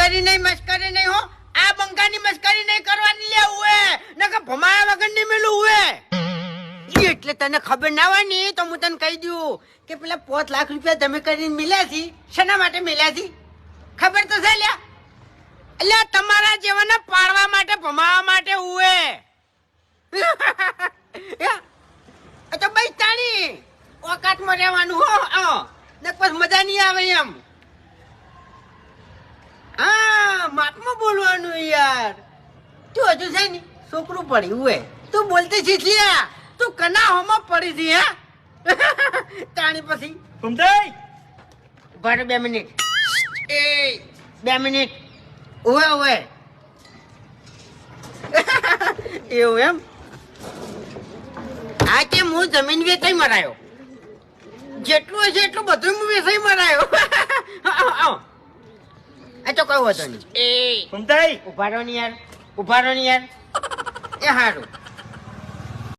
મસ્કરી નહીં હો આ બંકાની મસ્કરી નહીં કરવાની લે ઉએ નકર ભમાયા વગર નહીં મેલું ઉએ એટલે તને ખબર ના હોય ને તો હું તને કહી દઉં કે પેલા 5 લાખ રૂપિયા તમે કરીને મિલ્યા છી શેના માટે મિલ્યા છી ખબર તો છે લ્યા એટલે તમારા જેવાને પાડવા માટે ભમાવા માટે ઉએ તો ભાઈ તાણી ઓકાતમાં રહેવાનું હો ને પછી મજા નહીં આવે એમ હા માપમાં બોલવાનું યાર તું હજુ છે ને છોકરું પડ્યું હોય તું બોલતી શીખ લ્યા તું કના હોમાં પડી છી હા તાણી પછી ઘૂમતાઈ ભર 2 મિનિટ એ 2 મિનિટ ઓવે એવું એમ આ કે હું જમીન વેચાઈ મરાયો જેટલું હશે એટલું બધું હું વેચાઈ મરાયો આ તો કઈ હોતો નહીં એ ઘૂમતાઈ ઉભા રહો ને યાર એ હારું